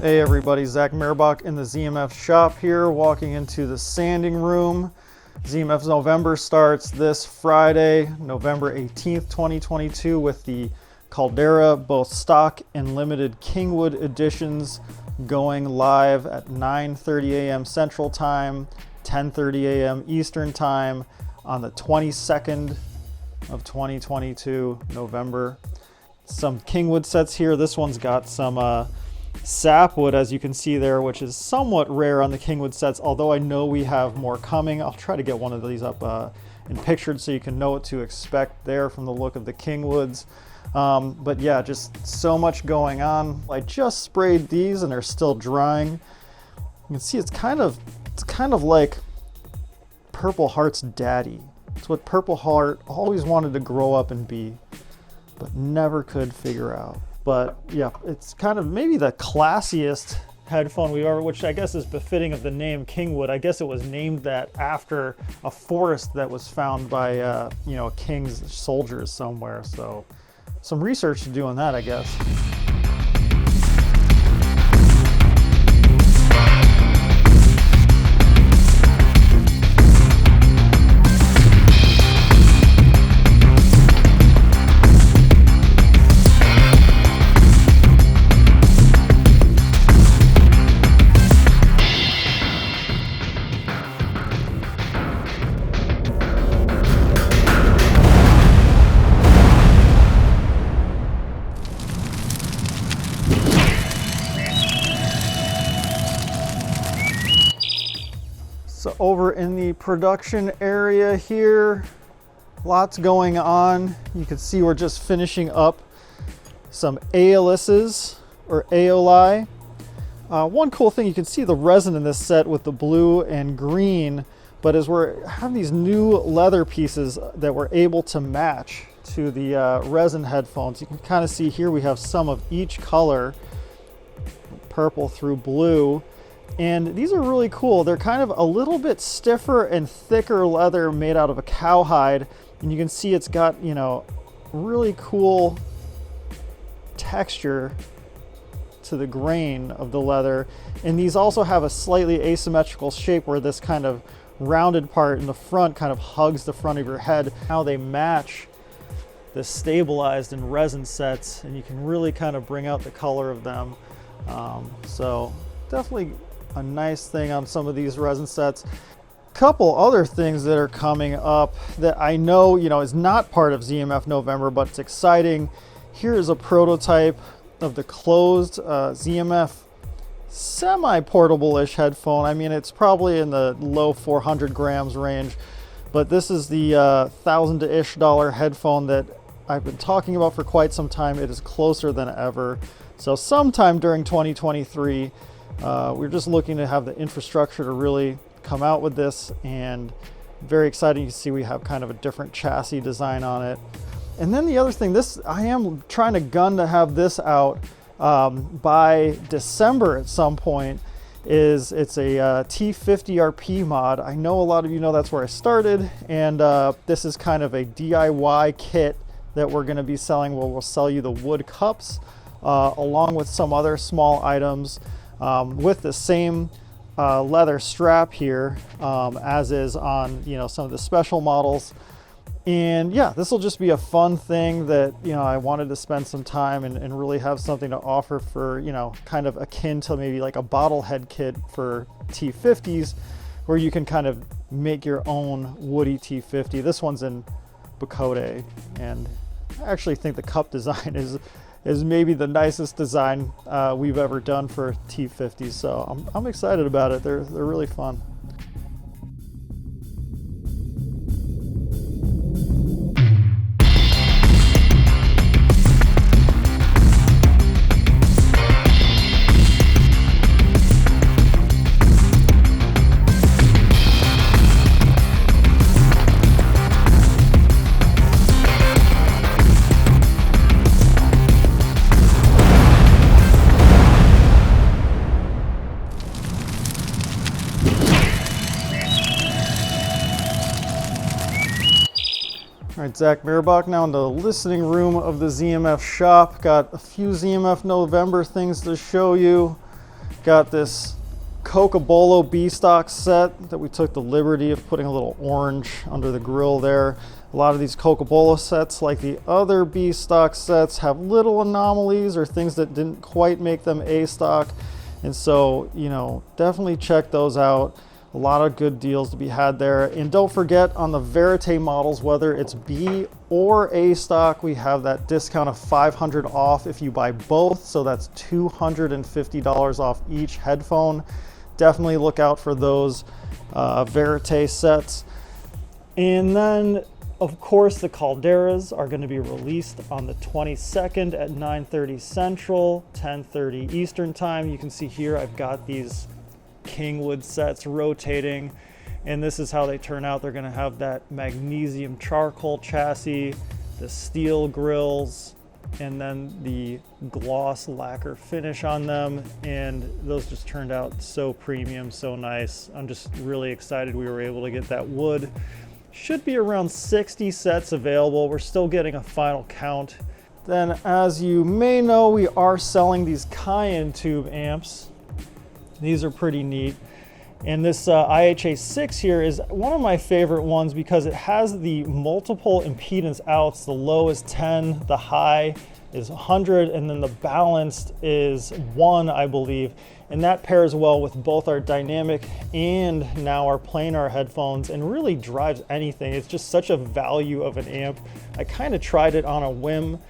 Hey everybody, Zach Merbach in the ZMF shop here, walking into the sanding room. ZMF November starts this Friday, November 18th, 2022 with the Caldera, both stock and limited Kingwood editions, going live at 9:30 a.m. Central Time, 10:30 a.m. Eastern Time on the 22nd of 2022, November. Some Kingwood sets here. This one's got some sapwood, as you can see there, which is somewhat rare on the Kingwood sets, although I know we have more coming. I'll try to get one of these up and pictured so you can know what to expect there from the look of the Kingwoods. But yeah, just so much going on. I just sprayed these and they're still drying. You can see it's kind of like Purple Heart's daddy. It's what Purple Heart always wanted to grow up and be, but never could figure out. But yeah, it's kind of maybe the classiest headphone we've ever, which I guess is befitting of the name Kingwood. I guess it was named that after a forest that was found by a king's soldiers somewhere. So some research to do on that, I guess. So over in the production area here, lots going on. You can see we're just finishing up some aolises or aoli. One cool thing, you can see the resin in this set with the blue and green, but as we have these new leather pieces that we're able to match to the resin headphones. You can kind of see here we have some of each color, purple through blue. And these are really cool. They're kind of a little bit stiffer and thicker leather made out of a cowhide. And you can see it's got, really cool texture to the grain of the leather. And these also have a slightly asymmetrical shape where this kind of rounded part in the front kind of hugs the front of your head. How they match the stabilized and resin sets, and you can really kind of bring out the color of them. So definitely a nice thing on some of these resin sets. Couple other things that are coming up that I know is not part of ZMF November, but it's exciting. Here is a prototype of the closed ZMF semi-portable-ish headphone. I mean, it's probably in the low 400 grams range, but this is the $1,000-ish headphone that I've been talking about for quite some time. It is closer than ever. So sometime during 2023, we're just looking to have the infrastructure to really come out with this, and very exciting. You see we have kind of a different chassis design on it. And then the other thing, I am trying to gun to have this out by December at some point. It's a T50 RP mod. I know a lot of you know that's where I started, and this is kind of a DIY kit that we're going to be selling, where we'll sell you the wood cups along with some other small items. With the same leather strap here as is on some of the special models. And yeah, this will just be a fun thing that I wanted to spend some time and really have something to offer for kind of akin to maybe like a bottlehead kit for T50s, where you can kind of make your own woody T50. This one's in Bacote, and I actually think the cup design is maybe the nicest design we've ever done for T50s. So I'm excited about it. They're really fun. All right, Zach Merbach now in the listening room of the ZMF shop. Got a few ZMF November things to show you. Got this Cocobolo B-stock set that we took the liberty of putting a little orange under the grill there. A lot of these Cocobolo sets, like the other B-stock sets, have little anomalies or things that didn't quite make them A-stock. And so, you know, definitely check those out. A lot of good deals to be had there. And don't forget, on the Verite models, whether it's B or A stock, we have that discount of $500 off if you buy both. So that's $250 off each headphone. Definitely look out for those Verite sets. And then, of course, the Calderas are going to be released on the 22nd at 9:30 Central, 10:30 Eastern time. You can see here I've got these Kingwood sets rotating, and this is how they turn out. They're going to have that magnesium charcoal chassis, the steel grills, and then the gloss lacquer finish on them, and those just turned out so premium, so nice. I'm just really excited we were able to get that wood. Should be around 60 sets available. We're still getting a final count. Then, as you may know, we are selling these Cayenne tube amps. These are pretty neat. And this IHA6 here is one of my favorite ones because it has the multiple impedance outs. The low is 10, the high is 100, and then the balanced is 1, I believe. And that pairs well with both our dynamic and now our planar headphones and really drives anything. It's just such a value of an amp. I kind of tried it on a whim,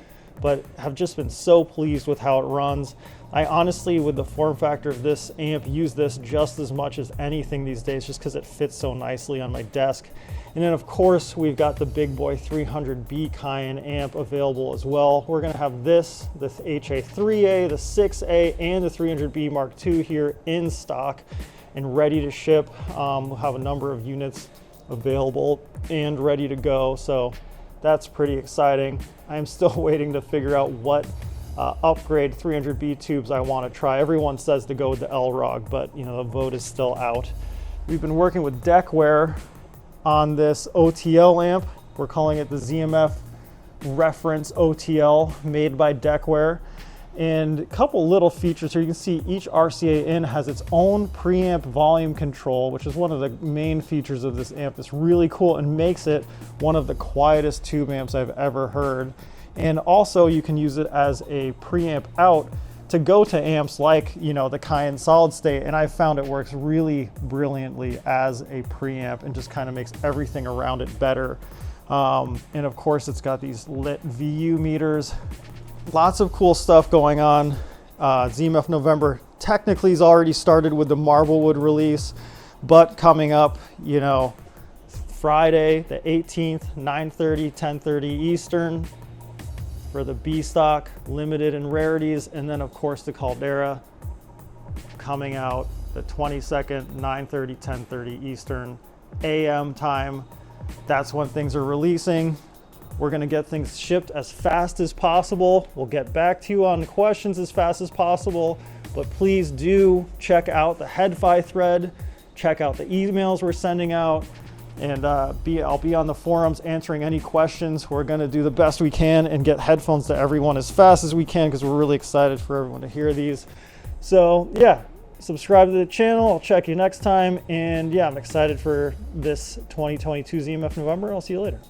but have just been so pleased with how it runs. I honestly, with the form factor of this amp, use this just as much as anything these days just because it fits so nicely on my desk. And then of course, we've got the big boy 300B Cayenne amp available as well. We're gonna have this HA3A, the 6A, and the 300B Mark II here in stock and ready to ship. We'll have a number of units available and ready to go. So that's pretty exciting. I'm still waiting to figure out what upgrade 300B tubes I want to try. Everyone says to go with the L-Rog, but you know, the vote is still out. We've been working with Deckware on this OTL amp. We're calling it the ZMF Reference OTL, made by Deckware. And a couple little features here. You can see each RCA in has its own preamp volume control, which is one of the main features of this amp. It's really cool and makes it one of the quietest tube amps I've ever heard. And also you can use it as a preamp out to go to amps like, you know, the Cayenne solid state. And I found it works really brilliantly as a preamp and just kind of makes everything around it better. And of course it's got these lit VU meters. Lots of cool stuff going on. ZMF November technically has already started with the Marblewood release, but coming up, you know, Friday the 18th, 9:30, 10:30 Eastern for the B stock, limited and rarities, and then of course the Caldera coming out the 22nd, 9:30, 10:30 Eastern AM time. That's when things are releasing. We're gonna get things shipped as fast as possible. We'll get back to you on questions as fast as possible, but please do check out the HeadFi thread, check out the emails we're sending out, and I'll be on the forums answering any questions. We're gonna do the best we can and get headphones to everyone as fast as we can because we're really excited for everyone to hear these. So yeah, subscribe to the channel. I'll check you next time. And yeah, I'm excited for this 2022 ZMF November. I'll see you later.